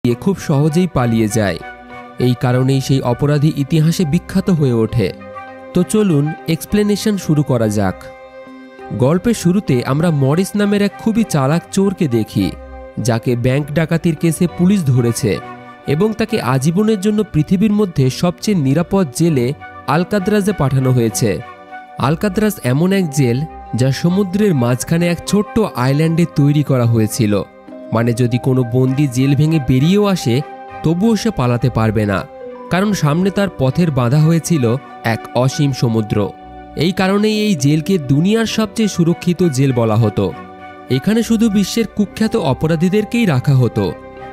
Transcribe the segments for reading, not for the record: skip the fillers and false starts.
খুব সহজেই পালিয়ে যায়। এই কারণেই সেই অপরাধী ইতিহাসে বিখ্যাত হয়ে ওঠে। তো চলুন এক্সপ্লেনেশন শুরু করা যাক। গল্পের শুরুতে আমরা মরিস নামের এক খুবই চালাক চোরকে দেখি, যাকে ব্যাংক ডাকাতির কেসে পুলিশ ধরেছে এবং তাকে আজীবনের জন্য পৃথিবীর মধ্যে সবচেয়ে নিরাপদ জেলে আলকাদ্রাজে পাঠানো হয়েছে। আলকাদ্রাজ এমন এক জেল যা সমুদ্রের মাঝখানে এক ছোট্ট আইল্যান্ডে তৈরি করা হয়েছিল। মানে যদি কোনো বন্দি জেল ভেঙে বেরিয়েও আসে তবুও সে পালাতে পারবে না, কারণ সামনে তার পথের বাঁধা হয়েছিল এক অসীম সমুদ্র। এই কারণেই এই জেলকে দুনিয়ার সবচেয়ে সুরক্ষিত জেল বলা হতো। এখানে শুধু বিশ্বের কুখ্যাত অপরাধীদেরকেই রাখা হতো,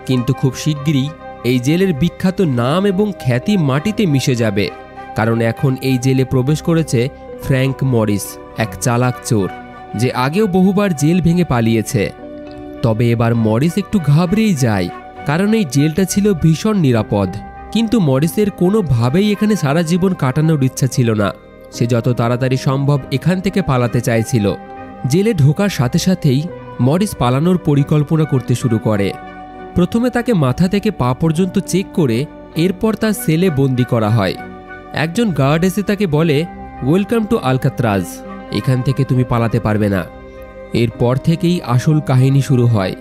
কিন্তু খুব শিগগিরই এই জেলের বিখ্যাত নাম এবং খ্যাতি মাটিতে মিশে যাবে, কারণ এখন এই জেলে প্রবেশ করেছে ফ্র্যাঙ্ক মরিস, এক চালাক চোর যে আগেও বহুবার জেল ভেঙে পালিয়েছে। তবে এবার মরিস একটু ঘাবড়েই যায়, কারণ এই জেলটা ছিল ভীষণ নিরাপদ। কিন্তু মরিসের কোনোভাবেই এখানে সারা জীবন কাটানোর ইচ্ছা ছিল না। সে যত তাড়াতাড়ি সম্ভব এখান থেকে পালাতে চাইছিল। জেলে ঢোকার সাথে সাথেই মরিস পালানোর পরিকল্পনা করতে শুরু করে। প্রথমে তাকে মাথা থেকে পা পর্যন্ত চেক করে এরপর তার সেলে বন্দি করা হয়। একজন গার্ড এসে তাকে বলে, ওয়েলকাম টু আলকাত্রাজ, এখান থেকে তুমি পালাতে পারবে না। এরপর থেকেই আসল কাহিনী শুরু হয়।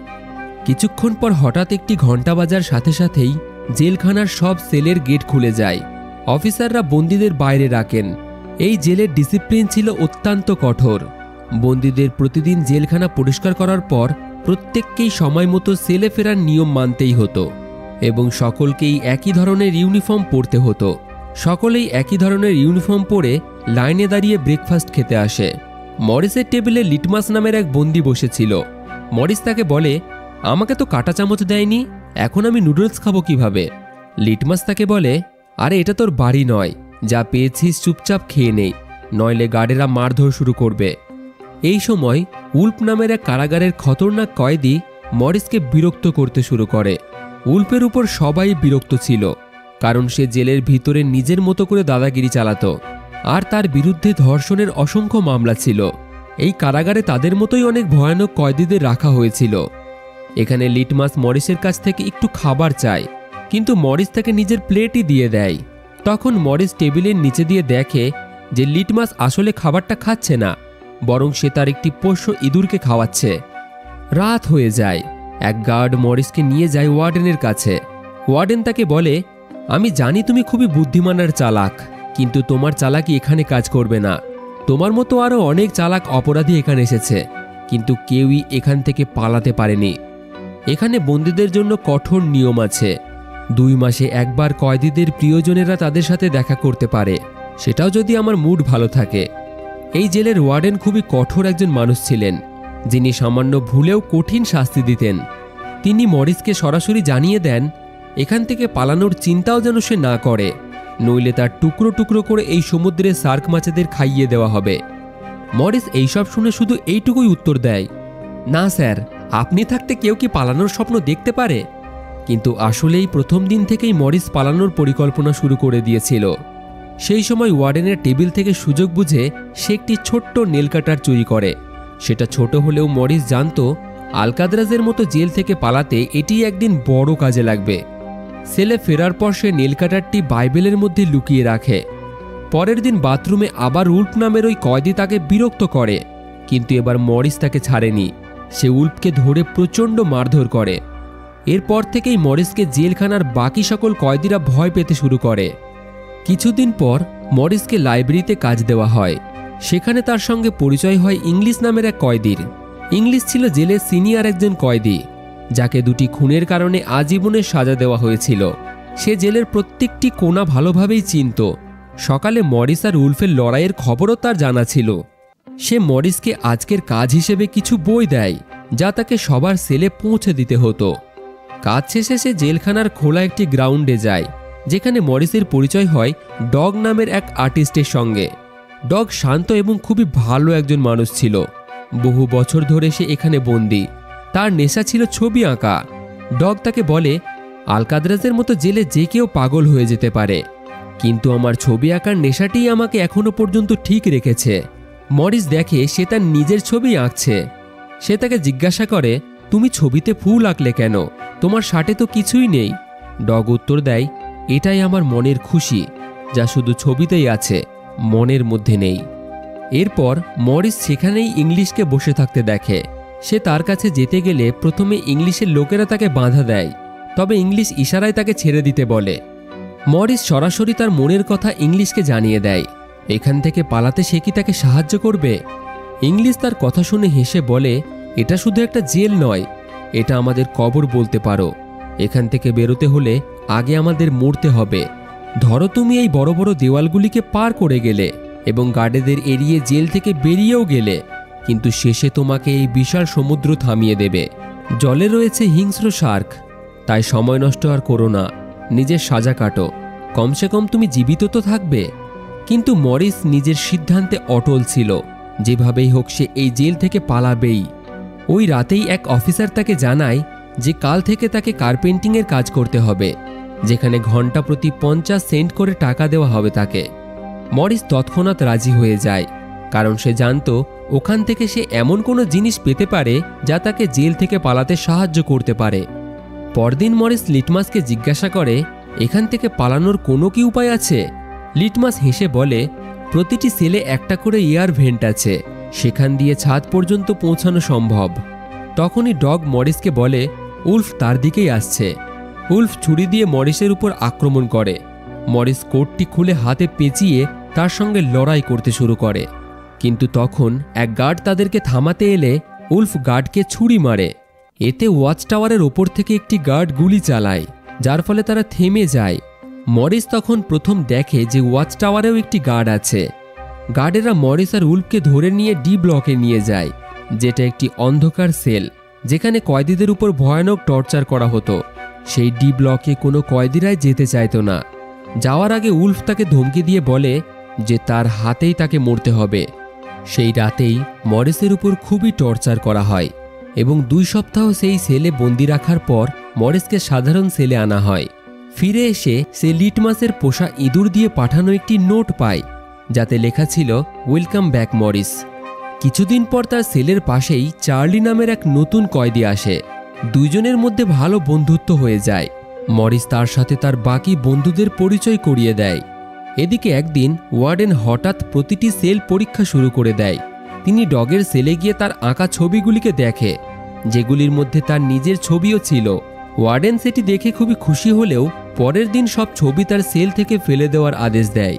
কিছুক্ষণ পর হঠাৎ একটি ঘণ্টা বাজার সাথে সাথেই জেলখানার সব সেলের গেট খুলে যায়। অফিসাররা বন্দীদের বাইরে রাখেন। এই জেলের ডিসিপ্লিন ছিল অত্যন্ত কঠোর। বন্দীদের প্রতিদিন জেলখানা পরিষ্কার করার পর প্রত্যেককেই সময় মতো সেলে ফেরার নিয়ম মানতেই হতো এবং সকলকেই একই ধরনের ইউনিফর্ম পরতে হতো। সকলেই একই ধরনের ইউনিফর্ম পরে লাইনে দাঁড়িয়ে ব্রেকফাস্ট খেতে আসে। মরিসের টেবিলে লিটমাস নামের এক বন্দী বসেছিল। মরিস তাকে বলে, আমাকে তো কাঁটা চামচ দেয়নি, এখন আমি নুডলস খাবো কিভাবে? লিটমাস তাকে বলে, আরে এটা তোর বাড়ি নয়, যা পেয়েছিস চুপচাপ খেয়ে নেই, নইলে গার্ডেরা মারধর শুরু করবে। এই সময় উল্ফ নামের এক কারাগারের খতরনাক কয়েদি মরিসকে বিরক্ত করতে শুরু করে। উল্ফের উপর সবাই বিরক্ত ছিল, কারণ সে জেলের ভিতরে নিজের মতো করে দাদাগিরি চালাতো, আর তার বিরুদ্ধে ধর্ষণের অসংখ্য মামলা ছিল। এই কারাগারে তাদের মতোই অনেক ভয়ানক কয়েদিদের রাখা হয়েছিল। এখানে লিটমাস মরিসের কাছ থেকে একটু খাবার চায়, কিন্তু মরিস তাকে নিজের প্লেটই দিয়ে দেয়। তখন মরিস টেবিলের নিচে দিয়ে দেখে যে লিটমাস আসলে খাবারটা খাচ্ছে না, বরং সে তার একটি পোষ্য ইঁদুরকে খাওয়াচ্ছে। রাত হয়ে যায়। এক গার্ড মরিসকে নিয়ে যায় ওয়ার্ডেনের কাছে। ওয়ার্ডেন তাকে বলে, আমি জানি তুমি খুবই বুদ্ধিমান আর চালাক, কিন্তু তোমার চালাকি এখানে কাজ করবে না। তোমার মতো আরও অনেক চালাক অপরাধী এখানে এসেছে, কিন্তু কেউই এখান থেকে পালাতে পারেনি। এখানে বন্দীদের জন্য কঠোর নিয়ম আছে। 2 মাসে একবার কয়েদিদের প্রিয়জনেরা তাদের সাথে দেখা করতে পারে, সেটাও যদি আমার মুড ভালো থাকে। এই জেলের ওয়ার্ডেন খুবই কঠোর একজন মানুষ ছিলেন, যিনি সামান্য ভুলেও কঠিন শাস্তি দিতেন। তিনি মরিসকে সরাসরি জানিয়ে দেন এখান থেকে পালানোর চিন্তাও যেন সে না করে, নইলে তার টুকরো টুকরো করে এই সমুদ্রে শার্ক মাছেদের খাইয়ে দেওয়া হবে। মরিস এইসব শুনে শুধু এইটুকুই উত্তর দেয়, না স্যার, আপনি থাকতে কেউ কি পালানোর স্বপ্ন দেখতে পারে? কিন্তু আসলেই প্রথম দিন থেকেই মরিস পালানোর পরিকল্পনা শুরু করে দিয়েছিল। সেই সময় ওয়ার্ডেনের টেবিল থেকে সুযোগ বুঝে সে একটি ছোট্ট নেল কাটার চুরি করে। সেটা ছোট হলেও মরিস জানত আলকাদ্রাজের মতো জেল থেকে পালাতে এটি একদিন বড় কাজে লাগবে। সেলে ফেরার পর সে নেল কাটারটি বাইবেলের মধ্যে লুকিয়ে রাখে। পরের দিন বাথরুমে আবার উল্ফ নামের ওই কয়েদি তাকে বিরক্ত করে, কিন্তু এবার মরিস তাকে ছাড়েনি। সে উল্ফকে ধরে প্রচণ্ড মারধর করে। এরপর থেকেই মরিসকে জেলখানার বাকি সকল কয়েদিরা ভয় পেতে শুরু করে। কিছুদিন পর মরিসকে লাইব্রেরিতে কাজ দেওয়া হয়। সেখানে তার সঙ্গে পরিচয় হয় ইংলিশ নামের এক কয়েদির। ইংলিশ ছিল জেলের সিনিয়র একজন কয়েদি, যাকে 2টি খুনের কারণে আজীবনের সাজা দেওয়া হয়েছিল। সে জেলের প্রত্যেকটি কোণা ভালোভাবেই চিনত। সকালে মরিস আর উল্ফের লড়াইয়ের খবরও তার জানা ছিল। সে মরিসকে আজকের কাজ হিসেবে কিছু বই দেয়, যা তাকে সবার সেলে পৌঁছে দিতে হতো। কাজ শেষে সে জেলখানার খোলা একটি গ্রাউন্ডে যায়, যেখানে মরিসের পরিচয় হয় ডগ নামের এক আর্টিস্টের সঙ্গে। ডগ শান্ত এবং খুবই ভালো একজন মানুষ ছিল। বহু বছর ধরে সে এখানে বন্দী। তার নেশা ছিল ছবি আঁকা। ডগ তাকে বলে, আলকাদ্রাজের মতো জেলে যে কেউ পাগল হয়ে যেতে পারে, কিন্তু আমার ছবি আঁকার নেশাটিই আমাকে এখনো পর্যন্ত ঠিক রেখেছে। মরিস দেখে সে তার নিজের ছবি আঁকছে। সে তাকে জিজ্ঞাসা করে, তুমি ছবিতে ফুল আঁকলে কেন? তোমার শার্টে তো কিছুই নেই। ডগ উত্তর দেয়, এটাই আমার মনের খুশি, যা শুধু ছবিতেই আছে, মনের মধ্যে নেই। এরপর মরিস সেখানেই ইংলিশকে বসে থাকতে দেখে। সে তার কাছে যেতে গেলে প্রথমে ইংলিশের লোকেরা তাকে বাধা দেয়, তবে ইংলিশ ইশারায় তাকে ছেড়ে দিতে বলে। মরিস সরাসরি তার মনের কথা ইংলিশকে জানিয়ে দেয়। এখান থেকে পালাতে সে কি তাকে সাহায্য করবে? ইংলিশ তার কথা শুনে হেসে বলে, এটা শুধু একটা জেল নয়, এটা আমাদের কবর বলতে পারো। এখান থেকে বেরোতে হলে আগে আমাদের মরতে হবে। ধরো তুমি এই বড় বড় দেওয়ালগুলিকে পার করে গেলে এবং গার্ডেদের এড়িয়ে জেল থেকে বেরিয়েও গেলে, কিন্তু শেষে তোমাকে এই বিশাল সমুদ্র থামিয়ে দেবে। জলে রয়েছে হিংস্র শার্ক, তাই সময় নষ্ট আর করো না, নিজের সাজা কাটো, কমসে কম তুমি জীবিত তো থাকবে। কিন্তু মরিস নিজের সিদ্ধান্তে অটল ছিল। যেভাবেই হোক সে এই জেল থেকে পালাবেই। ওই রাতেই এক অফিসার তাকে জানায় যে কাল থেকে তাকে কার্পেন্টিংয়ের কাজ করতে হবে, যেখানে ঘন্টা প্রতি 50 সেন্ট করে টাকা দেওয়া হবে তাকে। মরিস তৎক্ষণাৎ রাজি হয়ে যায়, কারণ সে জানত ওখান থেকে সে এমন কোনো জিনিস পেতে পারে যা তাকে জেল থেকে পালাতে সাহায্য করতে পারে। পরদিন মরিস লিটমাসকে জিজ্ঞাসা করে, এখান থেকে পালানোর কোনো কি উপায় আছে? লিটমাস হেসে বলে, প্রতিটি সেলে একটা করে এয়ার ভেন্ট আছে, সেখান দিয়ে ছাদ পর্যন্ত পৌঁছানো সম্ভব। তখনই ডগ মরিসকে বলে, উলফ তার দিকেই আসছে। উলফ ছুরি দিয়ে মরিসের উপর আক্রমণ করে। মরিস কোটটি খুলে হাতে পেঁচিয়ে তার সঙ্গে লড়াই করতে শুরু করে, কিন্তু তখন এক গার্ড তাদেরকে থামাতে এলে উলফ গার্ডকে ছুরি মারে। এতে ওয়াচ টাওয়ারের ওপর থেকে একটি গার্ড গুলি চালায়, যার ফলে তারা থেমে যায়। মরিস তখন প্রথম দেখে যে ওয়াচ টাওয়ারেও একটি গার্ড আছে। গার্ডেরা মরিস আর উলফকে ধরে নিয়ে ডি ব্লকে নিয়ে যায়, যেটা একটি অন্ধকার সেল, যেখানে কয়েদিদের উপর ভয়ানক টর্চার করা হতো। সেই ডি ব্লকে কোনো কয়েদিরাই যেতে চাইতো না। যাওয়ার আগে উলফ তাকে ধমকি দিয়ে বলে যে তার হাতেই তাকে মরতে হবে। সেই রাতেই মরিসের উপর খুবই টর্চার করা হয় এবং 2 সপ্তাহ সেই সেলে বন্দি রাখার পর মরিসকে সাধারণ সেলে আনা হয়। ফিরে এসে সে লিটমাসের পোষা ইঁদুর দিয়ে পাঠানো একটি নোট পায়, যাতে লেখা ছিল, ওয়েলকাম ব্যাক মরিস। কিছুদিন পর তার সেলের পাশেই চার্লি নামের এক নতুন কয়েদি আসে। দুইজনের মধ্যে ভালো বন্ধুত্ব হয়ে যায়। মরিস তার সাথে তার বাকি বন্ধুদের পরিচয় করিয়ে দেয়। এদিকে একদিন ওয়ার্ডেন হঠাৎ প্রতিটি সেল পরীক্ষা শুরু করে দেয়। তিনি ডগের সেলে গিয়ে তার আঁকা ছবিগুলিকে দেখে, যেগুলির মধ্যে তার নিজের ছবিও ছিল। ওয়ার্ডেন সেটি দেখে খুবই খুশি হলেও পরের দিন সব ছবি তার সেল থেকে ফেলে দেওয়ার আদেশ দেয়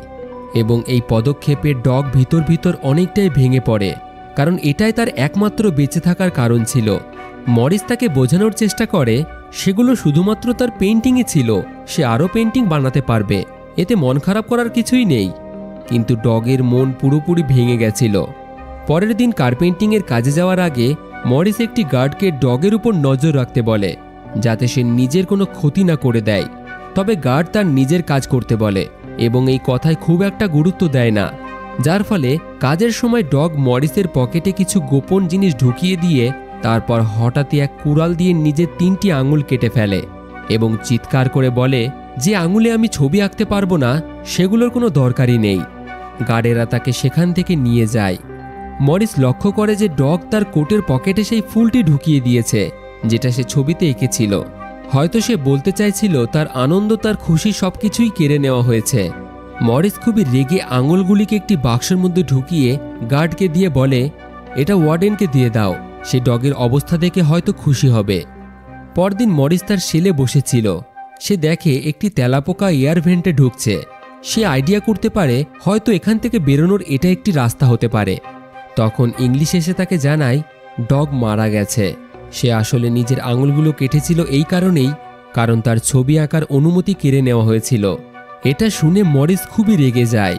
এবং এই পদক্ষেপে ডগ ভিতর ভিতর অনেকটাই ভেঙে পড়ে, কারণ এটাই তার একমাত্র বেঁচে থাকার কারণ ছিল। মরিস তাকে বোঝানোর চেষ্টা করে সেগুলো শুধুমাত্র তার পেইন্টিংয়ে ছিল, সে আরও পেইন্টিং বানাতে পারবে, এতে মন খারাপ করার কিছুই নেই। কিন্তু ডগের মন পুরোপুরি ভেঙে গেছিল। পরের দিন কার্পেন্টিংয়ের কাজে যাওয়ার আগে মরিস একটি গার্ডকে ডগের উপর নজর রাখতে বলে, যাতে সে নিজের কোনো ক্ষতি না করে দেয়। তবে গার্ড তার নিজের কাজ করতে বলে এবং এই কথায় খুব একটা গুরুত্ব দেয় না, যার ফলে কাজের সময় ডগ মরিসের পকেটে কিছু গোপন জিনিস ঢুকিয়ে দিয়ে তারপর হঠাৎই এক কুড়াল দিয়ে নিজের 3টি আঙুল কেটে ফেলে এবং চিৎকার করে বলে, যে আঙুলে আমি ছবি আঁকতে পারবো না সেগুলোর কোনো দরকারই নেই। গার্ডেরা তাকে সেখান থেকে নিয়ে যায়। মরিস লক্ষ্য করে যে ডগ তার কোটের পকেটে সেই ফুলটি ঢুকিয়ে দিয়েছে, যেটা সে ছবিতে এঁকেছিল। হয়তো সে বলতে চাইছিল তার আনন্দ, তার খুশি সবকিছুই কেড়ে নেওয়া হয়েছে। মরিস খুবই রেগে আঙুলগুলিকে একটি বাক্সের মধ্যে ঢুকিয়ে গার্ডকে দিয়ে বলে, এটা ওয়ার্ডেনকে দিয়ে দাও, সে ডগের অবস্থা দেখে হয়তো খুশি হবে। পরদিন মরিস তার সেলে বসেছিল। সে দেখে একটি তেলাপোকা এয়ার ভেন্টে ঢুকছে। সে আইডিয়া করতে পারে হয়তো এখান থেকে বেরোনোর এটা একটি রাস্তা হতে পারে। তখন ইংলিশ এসে তাকে জানায় ডগ মারা গেছে। সে আসলে নিজের আঙুলগুলো কেটেছিল এই কারণেই, কারণ তার ছবি আঁকার অনুমতি কেড়ে নেওয়া হয়েছিল। এটা শুনে মরিস খুবই রেগে যায়।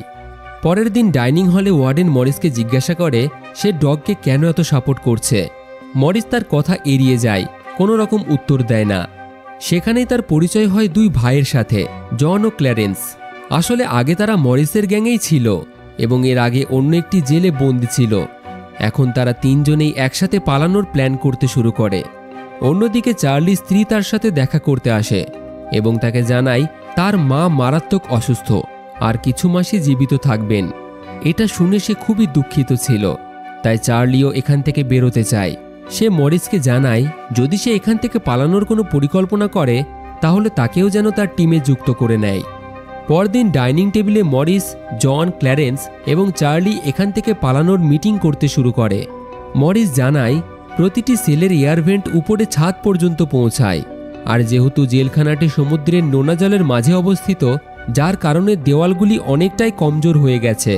পরের দিন ডাইনিং হলে ওয়ার্ডেন মরিসকে জিজ্ঞাসা করে সে ডগকে কেন এত সাপোর্ট করছে। মরিস তার কথা এড়িয়ে যায়, কোনো রকম উত্তর দেয় না। সেখানেই তার পরিচয় হয় 2 ভাইয়ের সাথে, জন ও ক্ল্যারেন্স। আসলে আগে তারা মরিসের গ্যাংয়েই ছিল এবং এর আগে অন্য একটি জেলে বন্দী ছিল। এখন তারা 3 জনেই একসাথে পালানোর প্ল্যান করতে শুরু করে। অন্যদিকে চার্লির স্ত্রী তার সাথে দেখা করতে আসে এবং তাকে জানায় তার মা মারাত্মক অসুস্থ আর কিছু মাসই জীবিত থাকবেন। এটা শুনে সে খুবই দুঃখিত ছিল, তাই চার্লিও এখান থেকে বেরোতে চায়। সে মরিসকে জানায় যদি সে এখান থেকে পালানোর কোনো পরিকল্পনা করে তাহলে তাকেও যেন তার টিমে যুক্ত করে নেয়। পরদিন ডাইনিং টেবিলে মরিস, জন, ক্ল্যারেন্স এবং চার্লি এখান থেকে পালানোর মিটিং করতে শুরু করে। মরিস জানায় প্রতিটি সেলের এয়ার ভেন্ট উপরে ছাদ পর্যন্ত পৌঁছায়, আর যেহেতু জেলখানাটি সমুদ্রের নোনা জলের মাঝে অবস্থিত, যার কারণে দেওয়ালগুলি অনেকটাই কমজোর হয়ে গেছে,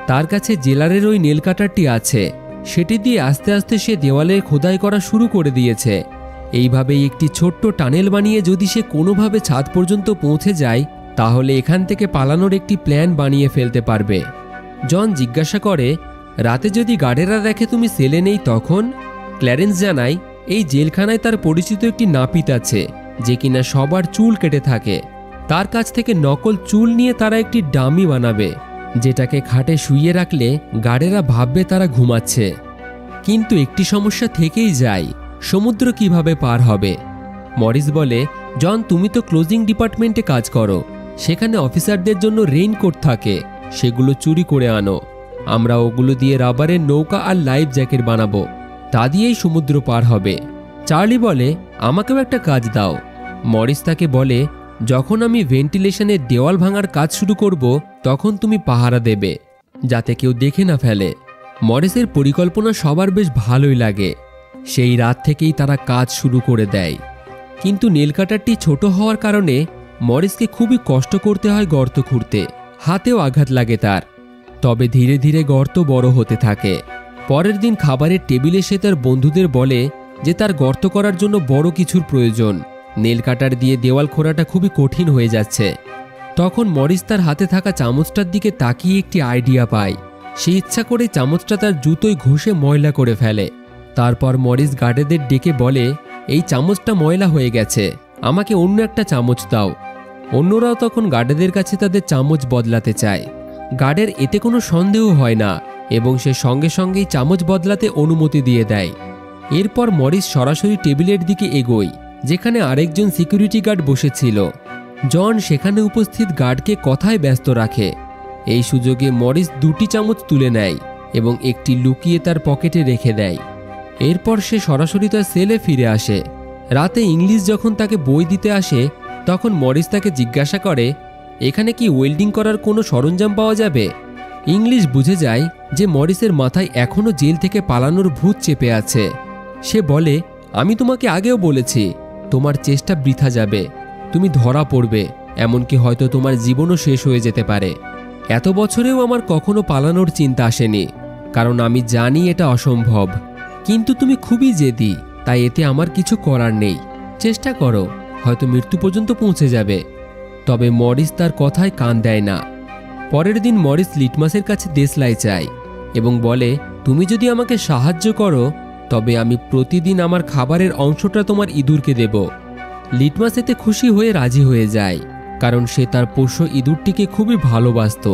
তার কাছে জেলারের ওই নেল কাটারটি আছে। সেটি দিয়ে আস্তে আস্তে সে দেওয়ালে খোদাই করা শুরু করে দিয়েছে। এইভাবেই একটি ছোট্ট টানেল বানিয়ে যদি সে কোনোভাবে ছাদ পর্যন্ত পৌঁছে যায় তাহলে এখান থেকে পালানোর একটি প্ল্যান বানিয়ে ফেলতে পারবে। জন জিজ্ঞাসা করে, রাতে যদি গার্ডেরা দেখে তুমি সেলে নেই তখন? ক্ল্যারেন্স জানায় এই জেলখানায় তার পরিচিত একটি নাপিত আছে যে কিনা সবার চুল কেটে থাকে। তার কাছ থেকে নকল চুল নিয়ে তারা একটি ডামি বানাবে, যেটাকে খাটে শুইয়ে রাখলে গার্ডেরা ভাববে তারা ঘুমাচ্ছে। কিন্তু একটি সমস্যা থেকেই যায়, সমুদ্র কিভাবে পার হবে? মরিস বলে, জন তুমি তো ক্লোজিং ডিপার্টমেন্টে কাজ করো, সেখানে অফিসারদের জন্য রেইনকোট থাকে, সেগুলো চুরি করে আনো। আমরা ওগুলো দিয়ে রাবারের নৌকা আর লাইফ জ্যাকেট বানাবো, তা দিয়েই সমুদ্র পার হবে। চার্লি বলে, আমাকেও একটা কাজ দাও। মরিস তাকে বলে, যখন আমি ভেন্টিলেশনের দেওয়াল ভাঙার কাজ শুরু করব তখন তুমি পাহারা দেবে, যাতে কেউ দেখে না ফেলে। মরিসের পরিকল্পনা সবার বেশ ভালোই লাগে। সেই রাত থেকেই তারা কাজ শুরু করে দেয়। কিন্তু নেলকাটারটি ছোট হওয়ার কারণে মরিসকে খুবই কষ্ট করতে হয় গর্ত খুঁড়তে, হাতেও আঘাত লাগে তার। তবে ধীরে ধীরে গর্ত বড় হতে থাকে। পরের দিন খাবারের টেবিলে সে তার বন্ধুদের বলে যে তার গর্ত করার জন্য বড় কিছুর প্রয়োজন, নেল কাটার দিয়ে দেওয়াল খোঁড়াটা খুবই কঠিন হয়ে যাচ্ছে। তখন মরিস তার হাতে থাকা চামচটার দিকে তাকিয়ে একটি আইডিয়া পায়। সে ইচ্ছা করে চামচটা তার জুতোয় ঘষে ময়লা করে ফেলে। তারপর মরিস গার্ডেদের ডেকে বলে, এই চামচটা ময়লা হয়ে গেছে, আমাকে অন্য একটা চামচ দাও। অন্যরাও তখন গার্ডেদের কাছে তাদের চামচ বদলাতে চায়। গার্ডের এতে কোনো সন্দেহ হয় না এবং সে সঙ্গে সঙ্গেই চামচ বদলাতে অনুমতি দিয়ে দেয়। এরপর মরিস সরাসরি টেবিলের দিকে এগোয়, যেখানে আরেকজন সিকিউরিটি গার্ড বসেছিল। জন সেখানে উপস্থিত গার্ডকে কথায় ব্যস্ত রাখে। এই সুযোগে মরিস দুটি চামচ তুলে নেয় এবং একটি লুকিয়ে তার পকেটে রেখে দেয়। এরপর সে সরাসরি তার সেলে ফিরে আসে। রাতে ইংলিশ যখন তাকে বই দিতে আসে তখন মরিস তাকে জিজ্ঞাসা করে, এখানে কি ওয়েল্ডিং করার কোনো সরঞ্জাম পাওয়া যাবে? ইংলিশ বুঝে যায় যে মরিসের মাথায় এখনও জেল থেকে পালানোর ভূত চেপে আছে। সে বলে, আমি তোমাকে আগেও বলেছি তোমার চেষ্টা বৃথা যাবে, তুমি ধরা পড়বে, এমনকি হয়তো তোমার জীবনও শেষ হয়ে যেতে পারে। এত বছরেও আমার কখনো পালানোর চিন্তা আসেনি, কারণ আমি জানি এটা অসম্ভব। কিন্তু তুমি খুবই জেদি, তাই এতে আমার কিছু করার নেই। চেষ্টা করো, হয়তো মৃত্যু পর্যন্ত পৌঁছে যাবে। তবে মরিস তার কথায় কান দেয় না। পরের দিন মরিস লিটমাসের কাছে দেশলাই চায় এবং বলে, তুমি যদি আমাকে সাহায্য করো তবে আমি প্রতিদিন আমার খাবারের অংশটা তোমার ইঁদুরকে দেব। লিটমাস এতে খুশি হয়ে রাজি হয়ে যায়, কারণ সে তার পোষ্য ইঁদুরটিকে খুবই ভালোবাসত।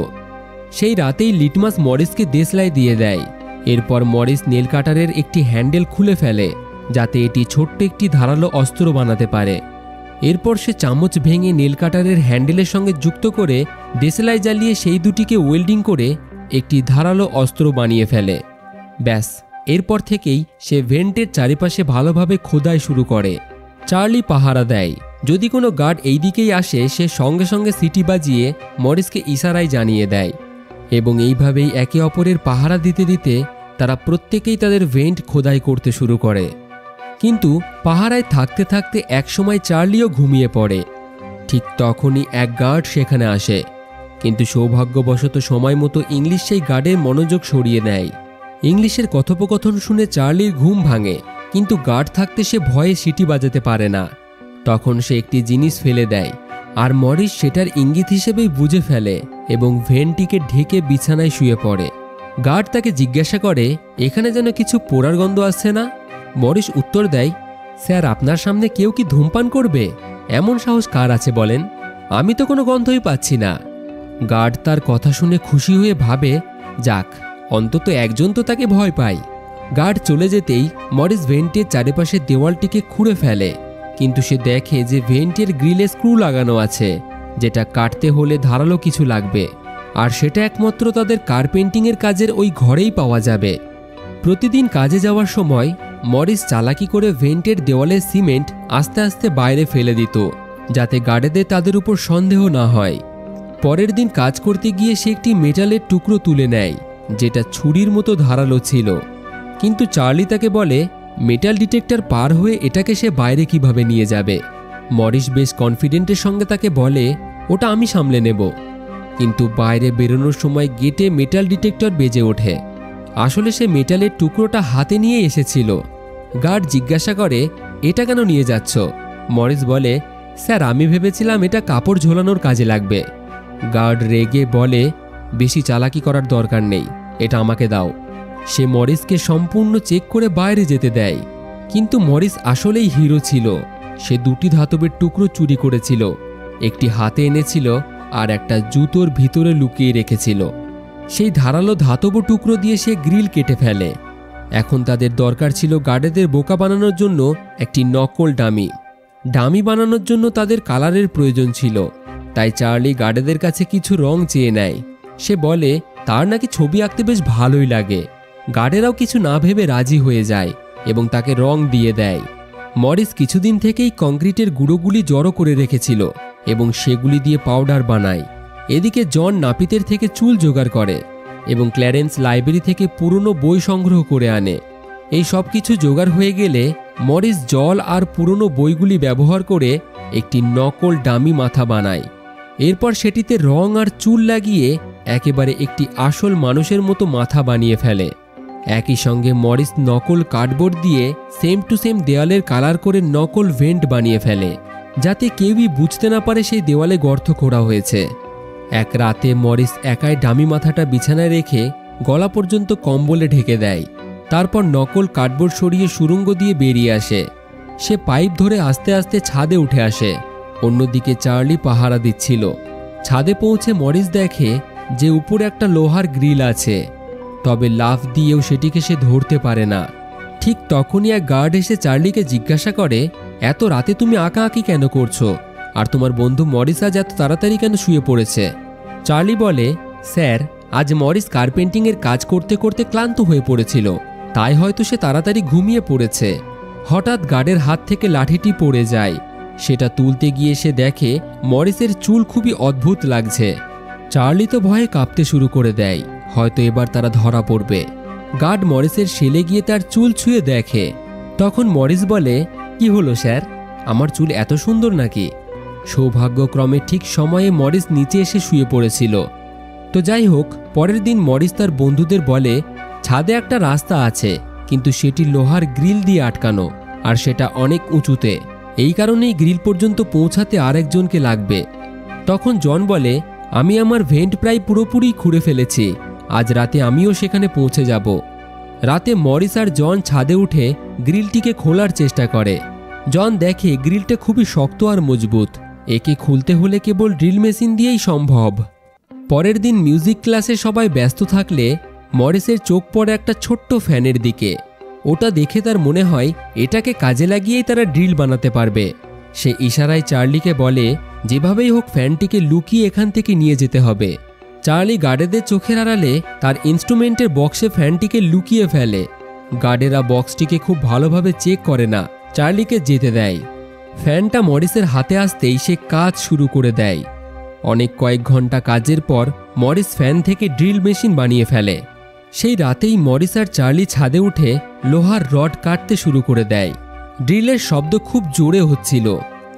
সেই রাতেই লিটমাস মরিসকে দেশলাই দিয়ে দেয়। এরপর মরিস নেল কাটারের একটি হ্যান্ডেল খুলে ফেলে, যাতে এটি ছোট্ট একটি ধারালো অস্ত্র বানাতে পারে। এরপর সে চামচ ভেঙে নেল কাটারের হ্যান্ডেলের সঙ্গে যুক্ত করে দেশলাই জ্বালিয়ে সেই দুটিকে ওয়েল্ডিং করে একটি ধারালো অস্ত্র বানিয়ে ফেলে। ব্যাস, এরপর থেকেই সে ভেন্টের চারিপাশে ভালোভাবে খোদাই শুরু করে। চার্লি পাহারা দেয়, যদি কোনো গার্ড এই দিকেই আসে সে সঙ্গে সঙ্গে সিটি বাজিয়ে মরিসকে ইশারায় জানিয়ে দেয়। এবং এইভাবেই একে অপরের পাহারা দিতে দিতে তারা প্রত্যেকেই তাদের ভেন্ট খোদাই করতে শুরু করে। কিন্তু পাহারায় থাকতে থাকতে একসময় চার্লিও ঘুমিয়ে পড়ে। ঠিক তখনই এক গার্ড সেখানে আসে, কিন্তু সৌভাগ্যবশত সময় মতো ইংলিশ সেই গার্ডের মনোযোগ সরিয়ে নেয়। ইংলিশের কথোপকথন শুনে চার্লির ঘুম ভাঙে, কিন্তু গার্ড থাকতে সে ভয়ে সিটি বাজাতে পারে না। তখন সে একটি জিনিস ফেলে দেয়, আর মরিস সেটার ইঙ্গিত হিসেবেই বুঝে ফেলে এবং ভেন্টটিকে ঢেকে বিছানায় শুয়ে পড়ে। গার্ড তাকে জিজ্ঞাসা করে, এখানে যেন কিছু পোড়ার গন্ধ আসছে না? মরিস উত্তর দেয়, স্যার আপনার সামনে কেউ কি ধূমপান করবে? এমন সাহস কার আছে বলেন? আমি তো কোনো গন্ধই পাচ্ছি না। গার্ড তার কথা শুনে খুশি হয়ে ভাবে, যাক, অন্তত একজন তো তাকে ভয় পায়। গার্ড চলে যেতেই মরিস ভেন্টের চারিপাশে দেওয়ালটিকে খুঁড়ে ফেলে, কিন্তু সে দেখে যে ভেন্টের গ্রিলে স্ক্রু লাগানো আছে, যেটা কাটতে হলে ধারালো কিছু লাগবে, আর সেটা একমাত্র তাদের কার্পেন্টিংয়ের কাজের ওই ঘরেই পাওয়া যাবে। প্রতিদিন কাজে যাওয়ার সময় মরিস চালাকি করে ভেন্টের দেওয়ালের সিমেন্ট আস্তে আস্তে বাইরে ফেলে দিত, যাতে গার্ডেদের তাদের উপর সন্দেহ না হয়। পরের দিন কাজ করতে গিয়ে সে একটি মেটালের টুকরো তুলে নেয়, যেটা ছুরির মতো ধারালো ছিল। কিন্তু চার্লি তাকে বলে মেটাল ডিটেক্টর পার হয়ে এটাকে সে বাইরে কিভাবে নিয়ে যাবে। মরিস বেশ কনফিডেন্টের সঙ্গে তাকে বলে ওটা আমি সামলে নেব। কিন্তু বাইরে বেরোনোর সময় গেটে মেটাল ডিটেক্টর বেজে ওঠে। আসলে সে মেটালের টুকরোটা হাতে নিয়ে এসেছিল। গার্ড জিজ্ঞাসা করে এটা কেন নিয়ে যাচ্ছ? মরিস বলে স্যার, আমি ভেবেছিলাম এটা কাপড় ঝোলানোর কাজে লাগবে। গার্ড রেগে বলে বেশি চালাকি করার দরকার নেই, এটা আমাকে দাও। সে মরিসকে সম্পূর্ণ চেক করে বাইরে যেতে দেয়। কিন্তু মরিস আসলেই হিরো ছিল। সে দুটি ধাতবের টুকরো চুরি করেছিল, একটি হাতে এনেছিল আর একটা জুতোর ভিতরে লুকিয়ে রেখেছিল। সেই ধারালো ধাতব টুকরো দিয়ে সে গ্রিল কেটে ফেলে। এখন তাদের দরকার ছিল গার্ডেদের বোকা বানানোর জন্য একটি নকল ডামি বানানোর জন্য তাদের কালারের প্রয়োজন ছিল। তাই চার্লি গার্ডেদের কাছে কিছু রং চেয়ে নেয়। সে বলে তার নাকি ছবি আঁকতে বেশ ভালোই লাগে। গার্ডেরাও কিছু না ভেবে রাজি হয়ে যায় এবং তাকে রং দিয়ে দেয়। মরিস কিছুদিন থেকেই কংক্রিটের গুঁড়োগুলি জড়ো করে রেখেছিল এবং সেগুলি দিয়ে পাউডার বানায়। এদিকে জন নাপিতের থেকে চুল জোগাড় করে এবং ক্ল্যারেন্স লাইব্রেরি থেকে পুরনো বই সংগ্রহ করে আনে। এই সব কিছু জোগাড় হয়ে গেলে মরিস জল আর পুরনো বইগুলি ব্যবহার করে একটি নকল ডামি মাথা বানায়। এরপর সেটিতে রং আর চুল লাগিয়ে একেবারে একটি আসল মানুষের মতো মাথা বানিয়ে ফেলে। একই সঙ্গে মরিস নকল কার্ডবোর্ড দিয়ে সেম টু সেম দেওয়ালের কালার করে নকল ভেন্ট বানিয়ে ফেলে, যাতে কেউই বুঝতে না পারে সেই দেওয়ালে গর্ত খোঁড়া হয়েছে। এক রাতে মরিস একাই ডামি মাথাটা বিছানায় রেখে গলা পর্যন্ত কম্বলে ঢেকে দেয়। তারপর নকল কার্ডবোর্ড সরিয়ে সুড়ঙ্গ দিয়ে বেরিয়ে আসে। সে পাইপ ধরে আস্তে আস্তে ছাদে উঠে আসে। অন্যদিকে চার্লি পাহারা দিচ্ছিল। ছাদে পৌঁছে মরিস দেখে যে উপরে একটা লোহার গ্রিল আছে, তবে লাফ দিয়েও সেটিকে সে ধরতে পারে না। ঠিক তখনই এক গার্ড এসে চার্লিকে জিজ্ঞাসা করে এত রাতে তুমি আঁকাআঁকি কেন করছো, আর তোমার বন্ধু মরিস আজ এত তাড়াতাড়ি কেন শুয়ে পড়েছে? চার্লি বলে স্যার, আজ মরিস কার্পেন্টিংয়ের কাজ করতে করতে ক্লান্ত হয়ে পড়েছিল, তাই হয়তো সে তাড়াতাড়ি ঘুমিয়ে পড়েছে। হঠাৎ গার্ডের হাত থেকে লাঠিটি পড়ে যায়। সেটা তুলতে গিয়ে সে দেখে মরিসের চুল খুবই অদ্ভুত লাগছে। চার্লি তো ভয়ে কাঁপতে শুরু করে দেয়, হয়তো এবার তারা ধরা পড়বে। গার্ড মরিসের সেলে গিয়ে তার চুল ছুঁয়ে দেখে। তখন মরিস বলে কি হলো স্যার, আমার চুল এত সুন্দর নাকি? সৌভাগ্যক্রমে ঠিক সময়ে মরিস নিচে এসে শুয়ে পড়েছিল। তো যাই হোক, পরের দিন মরিস তার বন্ধুদের বলে ছাদে একটা রাস্তা আছে, কিন্তু সেটি লোহার গ্রিল দিয়ে আটকানো, আর সেটা অনেক উঁচুতে। এই কারণেই গ্রিল পর্যন্ত পৌঁছাতে আরেকজনকে লাগবে। তখন জন বলে আমি আমার ভেন্ট প্রায় পুরোপুরি খুঁড়ে ফেলেছি, আজ রাতে আমিও সেখানে পৌঁছে যাব। রাতে মরিস আর জন ছাদে উঠে গ্রিলটিকে খোলার চেষ্টা করে। জন দেখে গ্রিলটা খুবই শক্ত আর মজবুত, একে খুলতে হলে কেবল ড্রিল মেশিন দিয়েই সম্ভব। পরের দিন মিউজিক ক্লাসে সবাই ব্যস্ত থাকলে মরিসের চোখ পড়ে একটা ছোট্ট ফ্যানের দিকে। ওটা দেখে তার মনে হয় এটাকে কাজে লাগিয়েই তারা ড্রিল বানাতে পারবে। সে ইশারায় চার্লিকে বলে যেভাবেই হোক ফ্যানটিকে লুকিয়ে এখান থেকে নিয়ে যেতে হবে। চার্লি গার্ডেদের চোখের আড়ালে তার ইনস্ট্রুমেন্টের বক্সে ফ্যানটিকে লুকিয়ে ফেলে। গার্ডেরা বক্সটিকে খুব ভালোভাবে চেক করে না, চার্লিকে যেতে দেয়। ফ্যানটা মরিসের হাতে আসতেই সে কাজ শুরু করে দেয়। অনেক কয়েক ঘন্টা কাজের পর মরিস ফ্যান থেকে ড্রিল মেশিন বানিয়ে ফেলে। সেই রাতেই মরিস আর চার্লি ছাদে উঠে লোহার রড কাটতে শুরু করে দেয়। ড্রিলের শব্দ খুব জোরে হচ্ছিল।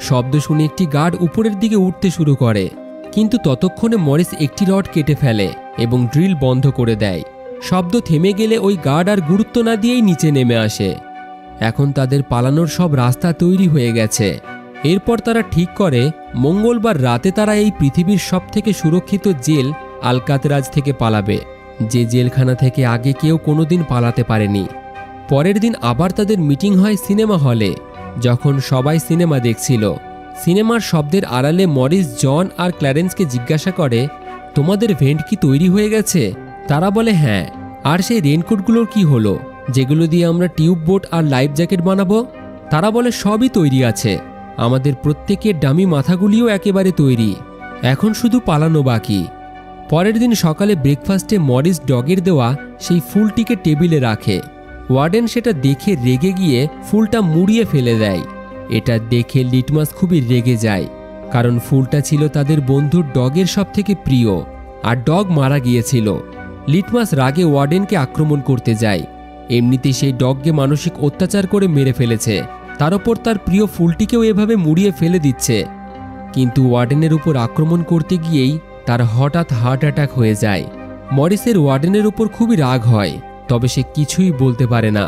শব্দ শুনে একটি গার্ড উপরের দিকে উঠতে শুরু করে, কিন্তু ততক্ষণে মরিস একটি রড কেটে ফেলে এবং ড্রিল বন্ধ করে দেয়। শব্দ থেমে গেলে ওই গার্ড আর গুরুত্ব না দিয়েই নিচে নেমে আসে। এখন তাদের পালানোর সব রাস্তা তৈরি হয়ে গেছে। এরপর তারা ঠিক করে মঙ্গলবার রাতে তারা এই পৃথিবীর সবথেকে সুরক্ষিত জেল আলকাতরাজ থেকে পালাবে, যে জেলখানা থেকে আগে কেউ কোনোদিন পালাতে পারেনি। পরের দিন আবার তাদের মিটিং হয় সিনেমা হলে। যখন সবাই সিনেমা দেখছিল, সিনেমার শব্দের আড়ালে মরিস জন আর ক্ল্যারেন্সকে জিজ্ঞাসা করে তোমাদের ভেন্ট কি তৈরি হয়ে গেছে? তারা বলে হ্যাঁ। আর সেই রেনকোটগুলোর কি হলো, যেগুলো দিয়ে আমরা টিউব বোট আর লাইফ জ্যাকেট বানাবো? তারা বলে সবই তৈরি আছে, আমাদের প্রত্যেকের ডামি মাথাগুলিও একেবারে তৈরি, এখন শুধু পালানো বাকি। পরের দিন সকালে ব্রেকফাস্টে মরিস ডগের দেওয়া সেই ফুলটিকে টেবিলে রাখে। ওয়ার্ডেন সেটা দেখে রেগে গিয়ে ফুলটা মুড়িয়ে ফেলে দেয়। এটা দেখে লিটমাস খুবই রেগে যায়, কারণ ফুলটা ছিল তাদের বন্ধুর ডগের সবথেকে প্রিয়, আর ডগ মারা গিয়েছিল। লিটমাস রাগে ওয়ার্ডেনকে আক্রমণ করতে যায়। এমনিতেই সেই ডগকে মানসিক অত্যাচার করে মেরে ফেলেছে, তার ওপর তার প্রিয় ফুলটিকেও এভাবে মুড়িয়ে ফেলে দিচ্ছে। কিন্তু ওয়ার্ডেনের উপর আক্রমণ করতে গিয়েই তার হঠাৎ হার্ট অ্যাটাক হয়ে যায়। মরিসের ওয়ার্ডেনের উপর খুবই রাগ হয়, তবে সে কিছুই বলতে পারে না,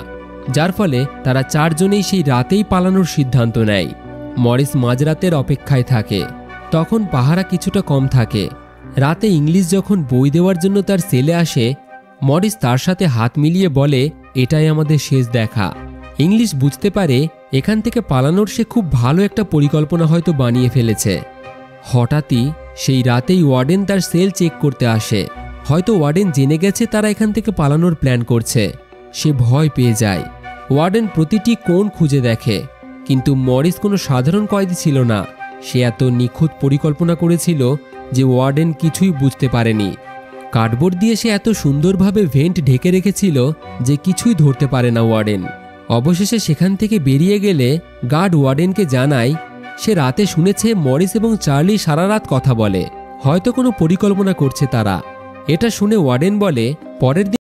যার ফলে তারা চারজনেই সেই রাতেই পালানোর সিদ্ধান্ত নেয়। মরিস মাঝরাতের অপেক্ষায় থাকে, তখন পাহারা কিছুটা কম থাকে। রাতে ইংলিশ যখন বই দেওয়ার জন্য তার সেলে আসে, মরিস তার সাথে হাত মিলিয়ে বলে, এটাই আমাদের শেষ দেখা। ইংলিশ বুঝতে পারে এখান থেকে পালানোর সে খুব ভালো একটা পরিকল্পনা হয়তো বানিয়ে ফেলেছে। হঠাৎই সেই রাতেই ওয়ার্ডেন তার সেল চেক করতে আসে। হয়তো ওয়ার্ডেন জেনে গেছে তারা এখান থেকে পালানোর প্ল্যান করছে। সে ভয় পেয়ে যায়। ওয়ার্ডেন প্রতিটি কোণ খুঁজে দেখে, কিন্তু মরিস কোনো সাধারণ কয়েদি ছিল না। সে এত নিখুঁত পরিকল্পনা করেছিল যে ওয়ার্ডেন কিছুই বুঝতে পারেনি। কার্ডবোর্ড দিয়ে সে এত সুন্দরভাবে ভেন্ট ঢেকে রেখেছিল যে কিছুই ধরতে পারে না ওয়ার্ডেন। অবশেষে সেখান থেকে বেরিয়ে গেলে গার্ড ওয়ার্ডেনকে জানায় সে রাতে শুনেছে মরিস এবং চার্লি সারা রাত কথা বলে, হয়তো কোনো পরিকল্পনা করছে তারা। এটা শুনে ওয়ার্ডেন বলে, পরের দিন